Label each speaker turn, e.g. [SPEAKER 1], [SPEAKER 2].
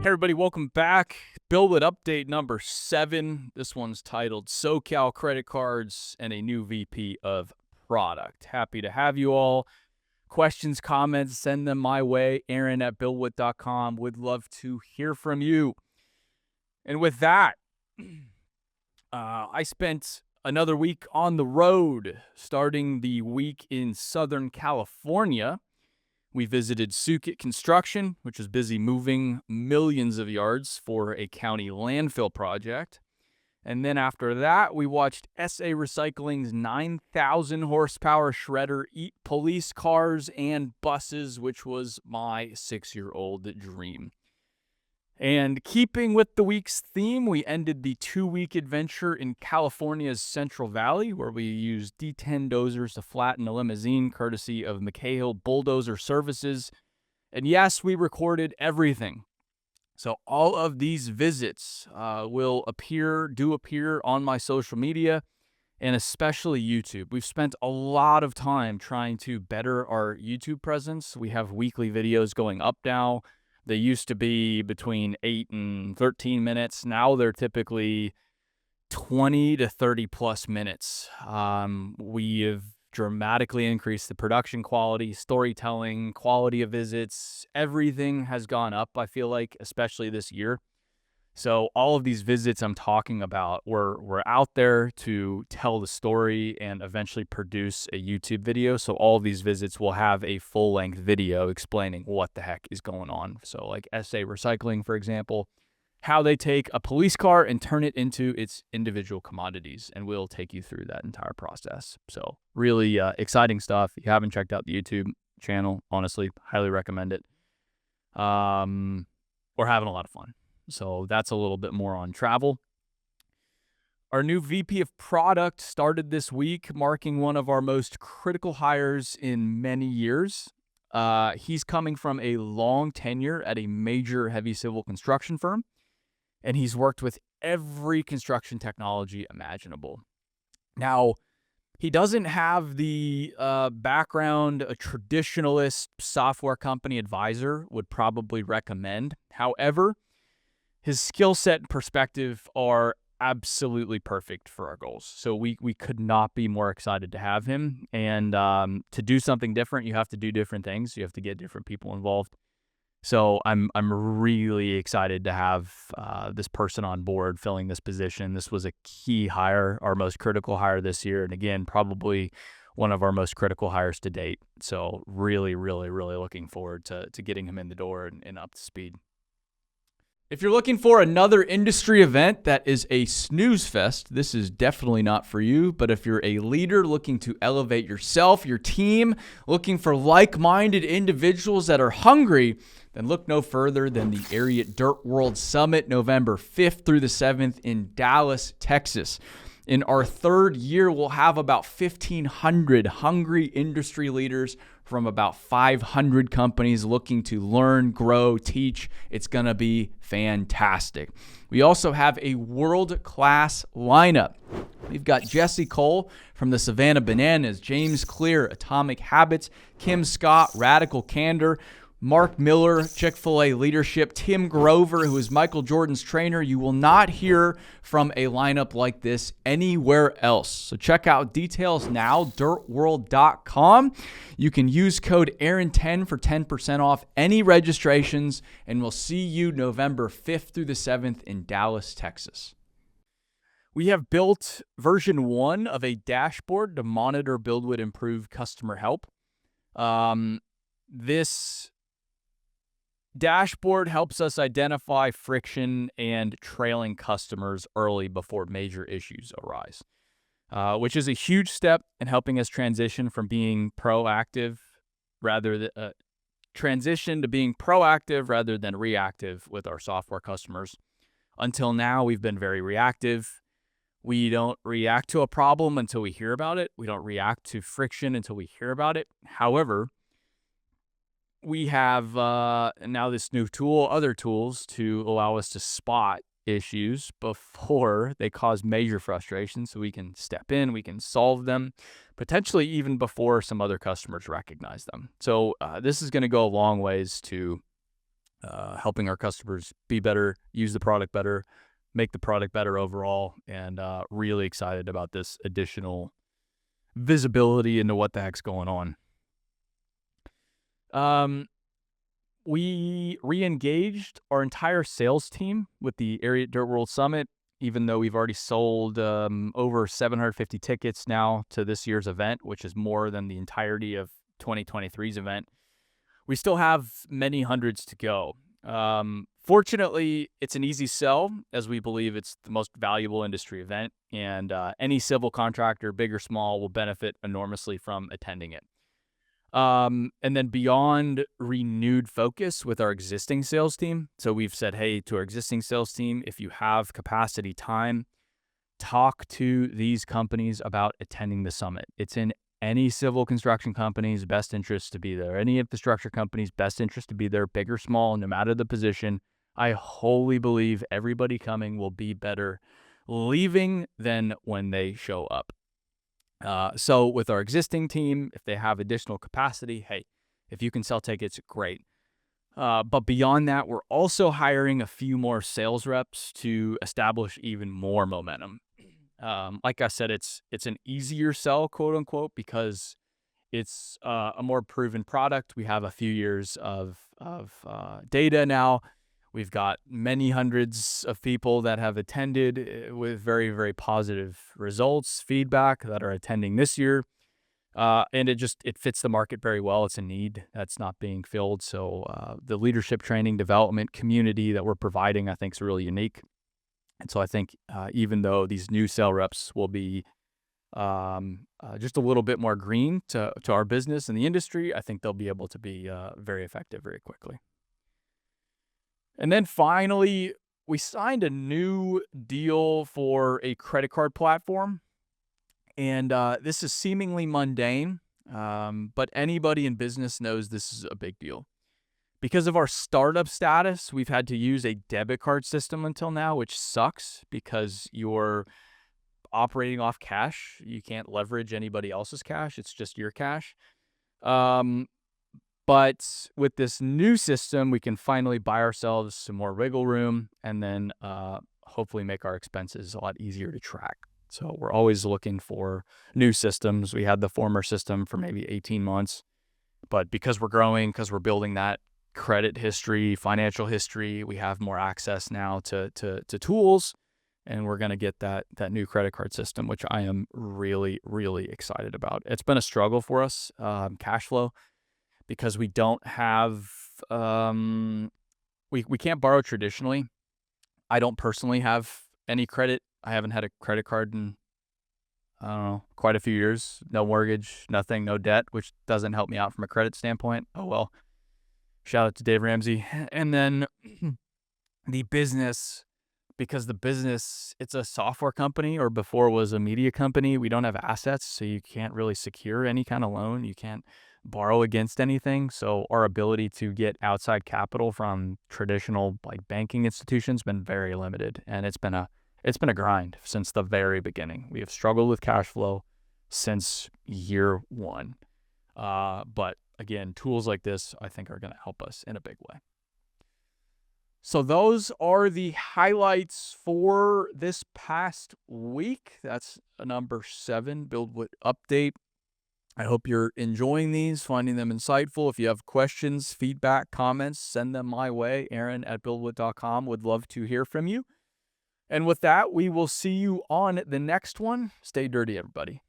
[SPEAKER 1] Hey everybody, welcome back. BuildWitt update number 7. This one's titled SoCal Credit Cards and a New VP of Product. Happy to have you all. Questions, comments, send them my way. Aaron@BuildWitt.com. Would love to hear from you. And with that, I spent another week on the road, starting the week in Southern California. We visited SoCal Construction, which was busy moving millions of yards for a county landfill project. And then after that, we watched SA Recycling's 9,000 horsepower shredder eat police cars and buses, which was my 6-year-old dream. And keeping with the week's theme, we ended the 2-week adventure in California's Central Valley, where we used D10 dozers to flatten a limousine courtesy of McCahill Bulldozer Services. And yes, we recorded everything. So all of these visits will appear on my social media, and especially YouTube. We've spent a lot of time trying to better our YouTube presence. We have weekly videos going up now. They used to be between 8 and 13 minutes. Now they're typically 20 to 30 plus minutes. We have dramatically increased the production quality, storytelling, quality of visits. Everything has gone up, I feel like, especially this year. So all of these visits I'm talking about, we're out there to tell the story and eventually produce a YouTube video. So all of these visits will have a full-length video explaining what the heck is going on. So like SA Recycling, for example, how they take a police car and turn it into its individual commodities. And we'll take you through that entire process. So really exciting stuff. If you haven't checked out the YouTube channel, honestly, highly recommend it. We're having a lot of fun. So that's a little bit more on travel. Our new VP of Product started this week, marking one of our most critical hires in many years. He's coming from a long tenure at a major heavy civil construction firm, and he's worked with every construction technology imaginable. Now, he doesn't have the background a traditionalist software company advisor would probably recommend. However, his skill set and perspective are absolutely perfect for our goals. So we could not be more excited to have him. And to do something different, you have to do different things. You have to get different people involved. So I'm really excited to have this person on board filling this position. This was a key hire, our most critical hire this year. And again, probably one of our most critical hires to date. So really, really, really looking forward to getting him in the door and up to speed. If you're looking for another industry event that is a snooze fest, this is definitely not for you. But if you're a leader looking to elevate yourself, your team, looking for like-minded individuals that are hungry, then look no further than the Ariat Dirt World Summit, November 5th through the 7th in Dallas, Texas. In our 3rd year, we'll have about 1,500 hungry industry leaders from about 500 companies looking to learn, grow, teach. It's going to be fantastic. We also have a world-class lineup. We've got Jesse Cole from the Savannah Bananas, James Clear, Atomic Habits, Kim Scott, Radical Candor, Mark Miller, Chick-fil-A Leadership, Tim Grover, who is Michael Jordan's trainer. You will not hear from a lineup like this anywhere else. So check out details now, dirtworld.com. You can use code Aaron10 for 10% off any registrations, and we'll see you November 5th through the 7th in Dallas, Texas. We have built version 1 of a dashboard to monitor BuildWitt improve customer help. This dashboard helps us identify friction and trailing customers early before major issues arise, which is a huge step in helping us transition from being proactive to being proactive rather than reactive with our software customers. Until now, we've been very reactive. We don't react to a problem until we hear about it. We don't react to friction until we hear about it. However, we have now this new tool, other tools to allow us to spot issues before they cause major frustration, so we can step in, we can solve them, potentially even before some other customers recognize them. So this is going to go a long ways to helping our customers be better, use the product better, make the product better overall, and really excited about this additional visibility into what the heck's going on. We re-engaged our entire sales team with the Area Dirt World Summit, even though we've already sold over 750 tickets now to this year's event, which is more than the entirety of 2023's event. We still have many hundreds to go. Fortunately, it's an easy sell, as we believe it's the most valuable industry event, and any civil contractor, big or small, will benefit enormously from attending it. And then beyond renewed focus with our existing sales team. So we've said, hey, to our existing sales team, if you have capacity time, talk to these companies about attending the summit. It's in any civil construction company's best interest to be there. Any infrastructure company's best interest to be there, big or small, no matter the position. I wholly believe everybody coming will be better leaving than when they show up. So with our existing team, if they have additional capacity, hey, if you can sell tickets, great. But beyond that, we're also hiring a few more sales reps to establish even more momentum. Like I said, it's an easier sell, quote unquote, because it's a more proven product. We have a few years of data now. We've got many hundreds of people that have attended with very, very positive results, feedback, that are attending this year. And it fits the market very well. It's a need that's not being filled. So the leadership training development community that we're providing, I think, is really unique. And so I think even though these new sales reps will be just a little bit more green to our business and the industry, I think they'll be able to be very effective very quickly. And then finally, we signed a new deal for a credit card platform. And this is seemingly mundane, but anybody in business knows this is a big deal. Because of our startup status, we've had to use a debit card system until now, which sucks because you're operating off cash. You can't leverage anybody else's cash. It's just your cash. But with this new system, we can finally buy ourselves some more wiggle room and then hopefully make our expenses a lot easier to track. So we're always looking for new systems. We had the former system for maybe 18 months, but because we're growing, because we're building that credit history, financial history, we have more access now to tools, and we're going to get that new credit card system, which I am really, really excited about. It's been a struggle for us, cash flow, because we don't have, we can't borrow traditionally. I don't personally have any credit. I haven't had a credit card in, I don't know, quite a few years. No mortgage, nothing, no debt, which doesn't help me out from a credit standpoint. Oh, well. Shout out to Dave Ramsey. And then the business, because the business, it's a software company, or before was a media company. We don't have assets, so you can't really secure any kind of loan. You can't borrow against anything. So our ability to get outside capital from traditional like banking institutions has been very limited. And it's been a grind since the very beginning. We have struggled with cash flow since year one. But again, tools like this, I think, are going to help us in a big way. So those are the highlights for this past week. That's number 7, BuildWitt update. I hope you're enjoying these, finding them insightful. If you have questions, feedback, comments, send them my way. Aaron@buildwitt.com. Would love to hear from you. And with that, we will see you on the next one. Stay dirty, everybody.